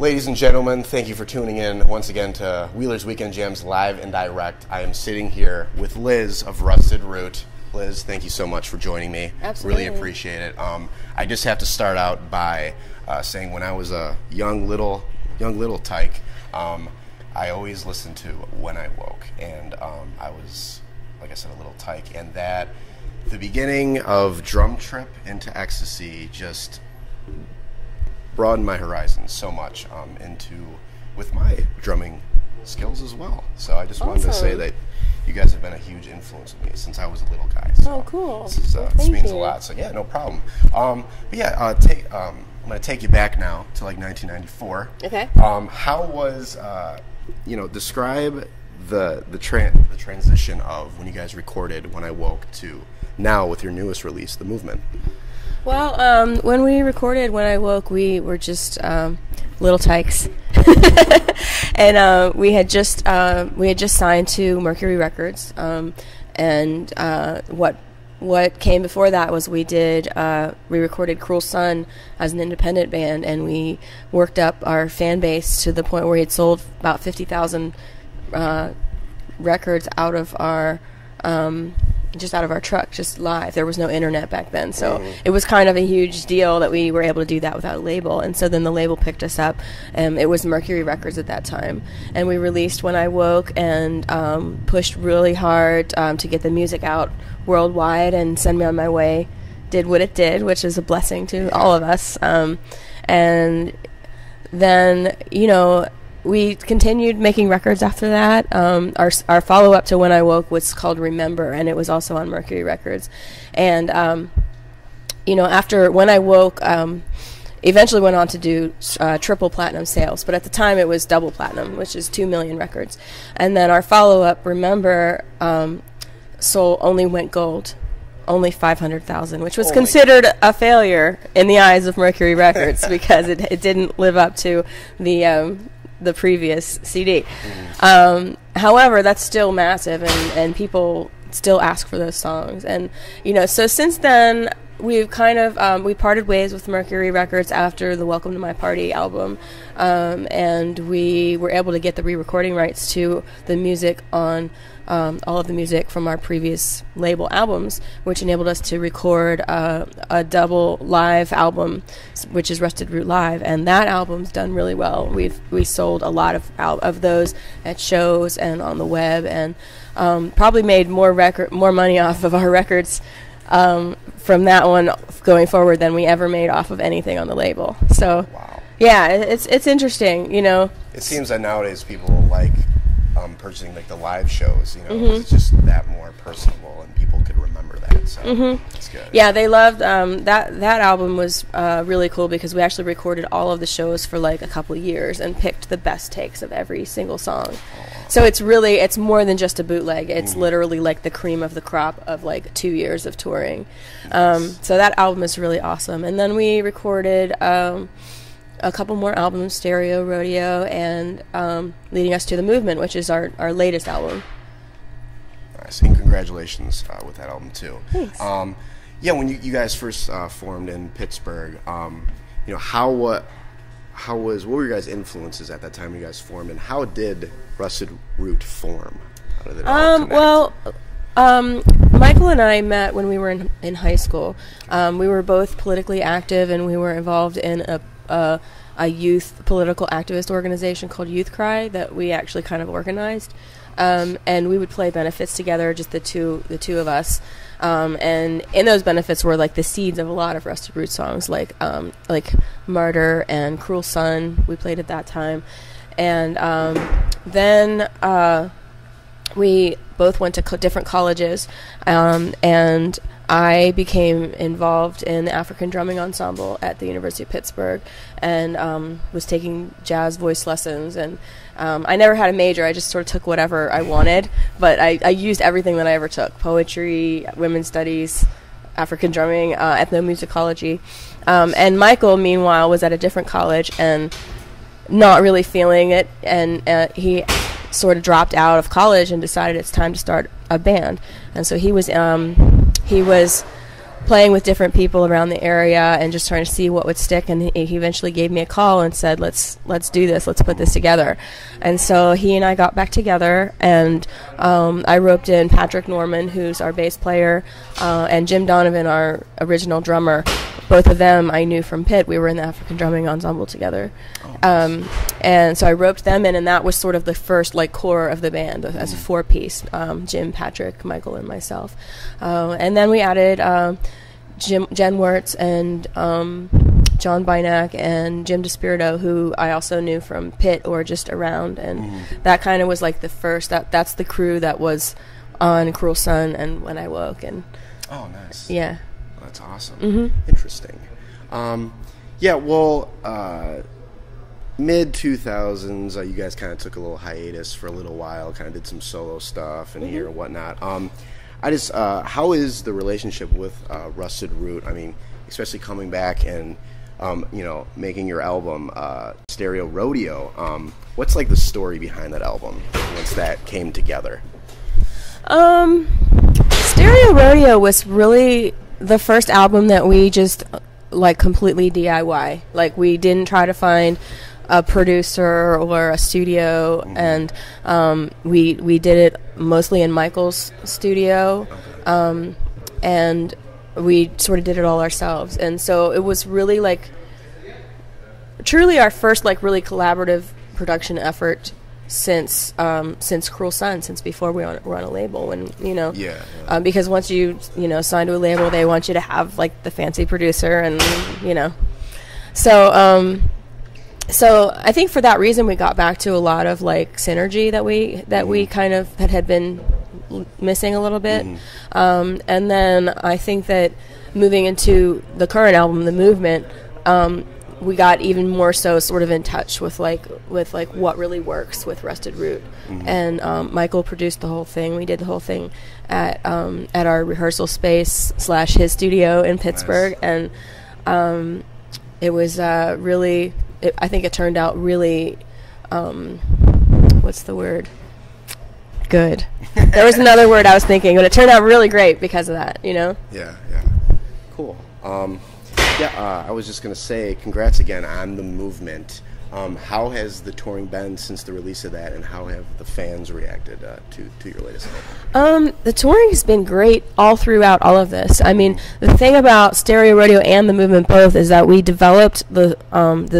Ladies and gentlemen, thank you for tuning in once again to Wheeler's Weekend Jams live and direct. I am sitting here with Liz of Rusted Root. Liz, thank you so much for joining me. Absolutely. Really appreciate it. I just have to start out by saying when I was a young little tyke, I always listened to When I Woke, and I was, like I said, a little tyke, and that the beginning of Drum Trip into Ecstasy just broadened my horizons so much with my drumming skills as well. So I just wanted to say that you guys have been a huge influence on me since I was a little guy. So cool. This means a lot. So yeah, no problem. I'm going to take you back now to like 1994. Okay. How was describe the transition of when you guys recorded When I Woke to now with your newest release, The Movement? Well, when we recorded When I Woke, we were just little tykes, and we had just signed to Mercury Records, and what came before that was we recorded Cruel Sun as an independent band, and we worked up our fan base to the point where we had sold about 50,000 records out of our truck, just live. There was no internet back then, so it was kind of a huge deal that we were able to do that without a label. And so then the label picked us up, and it was Mercury Records at that time, and we released When I Woke and pushed really hard to get the music out worldwide, and Send Me On My Way did what it did, which is a blessing to all of us. And then we continued making records after that. Our follow-up to When I Woke was called Remember, and it was also on Mercury Records. And, after When I Woke, eventually went on to do triple platinum sales. But at the time, it was double platinum, which is 2 million records. And then our follow-up, Remember, only went gold. Only 500,000, which was considered a failure in the eyes of Mercury Records because it didn't live up to the previous CD. However, that's still massive, and people still ask for those songs. And so since then, we've kind of we parted ways with Mercury Records after the Welcome to My Party album, and we were able to get the re-recording rights to the music on all of the music from our previous label albums, which enabled us to record a double live album, which is Rusted Root Live, and that album's done really well. We sold a lot of those at shows and on the web, and probably made more money off of our records from that one going forward than we ever made off of anything on the label. So yeah, it's interesting. It seems that nowadays people like purchasing like the live shows, it's just that more personable, and people could remember that. So it's good. Yeah, they loved that album was really cool because we actually recorded all of the shows for like a couple of years and picked the best takes of every single song. So it's more than just a bootleg. It's literally like the cream of the crop of like 2 years of touring. So that album is really awesome. And then we recorded a couple more albums, Stereo, Rodeo, and leading us to The Movement, which is our latest album. Nice, and congratulations with that album too. Thanks. When you guys first formed in Pittsburgh, what were your guys' influences at that time you guys formed, and how did Rusted Root form? How did it all connect? Michael and I met when we were in high school. We were both politically active, and we were involved in a youth political activist organization called Youth Cry that we actually kind of organized, and we would play benefits together, just the two of us. And in those benefits were like the seeds of a lot of Rusted Root songs, like Martyr and Cruel Sun. We played at that time, and then we both went to different colleges, and I became involved in the African Drumming Ensemble at the University of Pittsburgh, and was taking jazz voice lessons. And I never had a major. I just sort of took whatever I wanted, but I used everything that I ever took: poetry, women's studies, African drumming, ethnomusicology. And Michael, meanwhile, was at a different college and not really feeling it, and he sort of dropped out of college and decided it's time to start a band. And so he was playing with different people around the area and just trying to see what would stick. And he eventually gave me a call and said, let's do this. Let's put this together. And so he and I got back together, and I roped in Patrick Norman, who's our bass player, and Jim Donovan, our original drummer. Both of them I knew from Pitt. We were in the African Drumming Ensemble together. And so I roped them in, and that was sort of the first core of the band as a four-piece, Jim, Patrick, Michael, and myself. And then we added Jen Wirtz and John Bynack and Jim DeSpirito, who I also knew from Pitt or just around. And that kind of was like the first, that's the crew that was on Cruel Sun and When I Woke. And oh, nice. Yeah. That's awesome. Interesting. Mid 2000s, you guys kind of took a little hiatus for a little while, kind of did some solo stuff and here and whatnot. How is the relationship with Rusted Root? I mean, especially coming back and making your album Stereo Rodeo. What's like the story behind that album once that came together? Stereo Rodeo was really the first album that we just completely DIY. Like, we didn't try to find a producer or a studio, and we did it mostly in Michael's studio, and we sort of did it all ourselves. And so it was really truly our first really collaborative production effort since Cruel Sun, since before we were on a label. And because once you sign to a label, they want you to have the fancy producer, and so I think for that reason we got back to a lot of synergy that we kind of had been missing a little bit. And then I think that moving into the current album, The Movement, we got even more so sort of in touch with what really works with Rusted Root. And Michael produced the whole thing. We did the whole thing at our rehearsal space / his studio in Pittsburgh. Nice. And it was really, I think it turned out really, what's the word? Good. There was another word I was thinking, but it turned out really great because of that, Yeah. Cool. I was just going to say, congrats again on The Movement. How has the touring been since the release of that, and how have the fans reacted to your latest album? The touring has been great all throughout all of this. I mean, the thing about Stereo Rodeo and The Movement both is that we developed the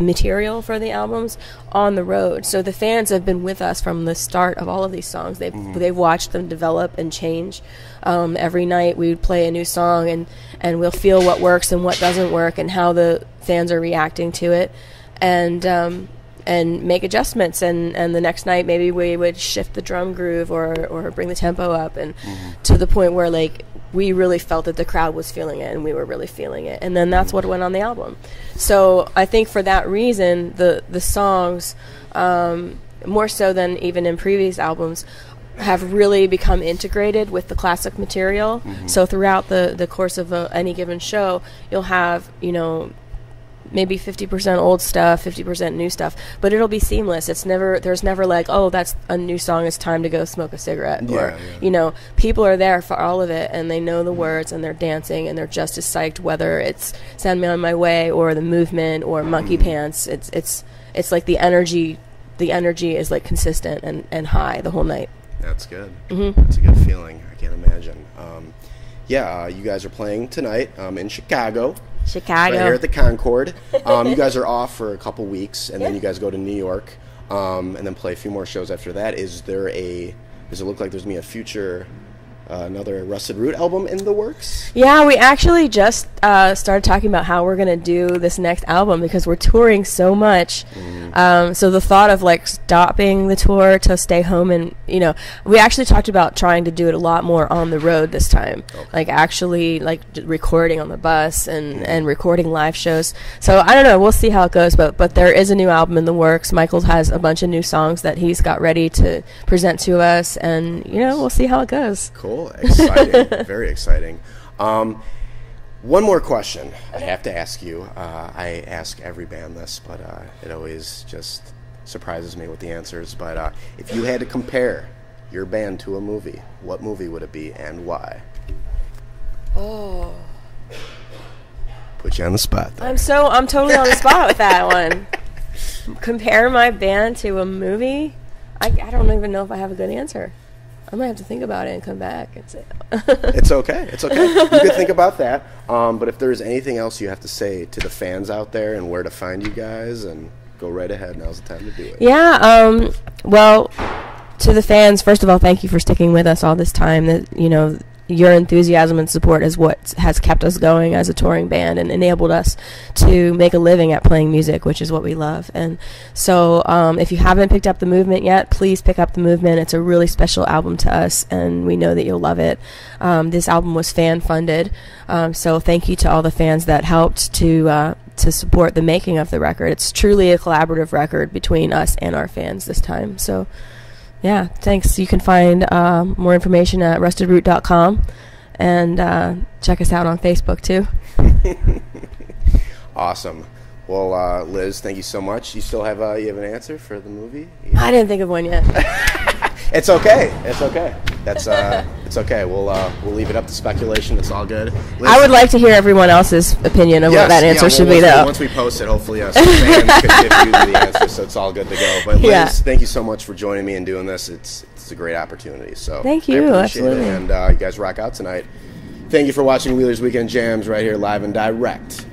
material for the albums on the road. So the fans have been with us from the start of all of these songs. They've watched them develop and change. Every night we would play a new song, and we'll feel what works and what doesn't work and how the fans are reacting to it. And make adjustments, and the next night maybe we would shift the drum groove or bring the tempo up, and to the point where we really felt that the crowd was feeling it and we were really feeling it, and then that's what went on the album. So I think for that reason the songs, more so than even in previous albums, have really become integrated with the classic material. So throughout the course of any given show, you'll have maybe 50% old stuff, 50% new stuff, but it'll be seamless. There's never oh, that's a new song, it's time to go smoke a cigarette. People are there for all of it, and they know the words, and they're dancing, and they're just as psyched whether it's Send Me On My Way or The Movement or Monkey Pants. It's like the energy is consistent and high the whole night. That's good. That's a good feeling. I can't imagine. You guys are playing tonight in Chicago. Right here at the Concord. You guys are off for a couple weeks, and then you guys go to New York, and then play a few more shows after that. Does it look like there's going to be a future, another Rusted Root album in the works? Yeah, we actually just started talking about how we're going to do this next album, because we're touring so much. So the thought of stopping the tour to stay home, and we actually talked about trying to do it a lot more on the road this time. Actually recording on the bus and recording live shows. So I don't know, we'll see how it goes, but there is a new album in the works. Michael has a bunch of new songs that he's got ready to present to us, and we'll see how it goes. Cool. Exciting. Very exciting. One more question I have to ask you. I ask every band this, but it always just surprises me with the answers. But if you had to compare your band to a movie, what movie would it be and why? Oh, Put you on the spot there. I'm totally on the spot with that one. Compare my band to a movie? I don't even know if I have a good answer. I might have to think about it and come back and say. It's okay. It's okay. You can think about that. But if there's anything else you have to say to the fans out there and where to find you guys, and go right ahead. Now's the time to do it. Yeah. Well, to the fans, first of all, thank you for sticking with us all this time. That your enthusiasm and support is what has kept us going as a touring band and enabled us to make a living at playing music, which is what we love. And so if you haven't picked up The Movement yet, please pick up The Movement. It's a really special album to us, and we know that you'll love it. This album was fan-funded, so thank you to all the fans that helped to support the making of the record. It's truly a collaborative record between us and our fans this time. So yeah, thanks. You can find more information at rustedroot.com, and check us out on Facebook too. Awesome. Well, Liz, thank you so much. You still have you have an answer for the movie? I didn't think of one yet. It's okay. It's okay. That's it's okay. We'll leave it up to speculation. It's all good. Liz, I would like to hear everyone else's opinion of what that answer should be, though. Once we post it, hopefully some fans can give you the answer, so it's all good to go. But Liz, thank you so much for joining me and doing this. It's a great opportunity. So thank you. I appreciate Absolutely. it. And you guys rock out tonight. Thank you for watching Wheelers Weekend Jams right here live and direct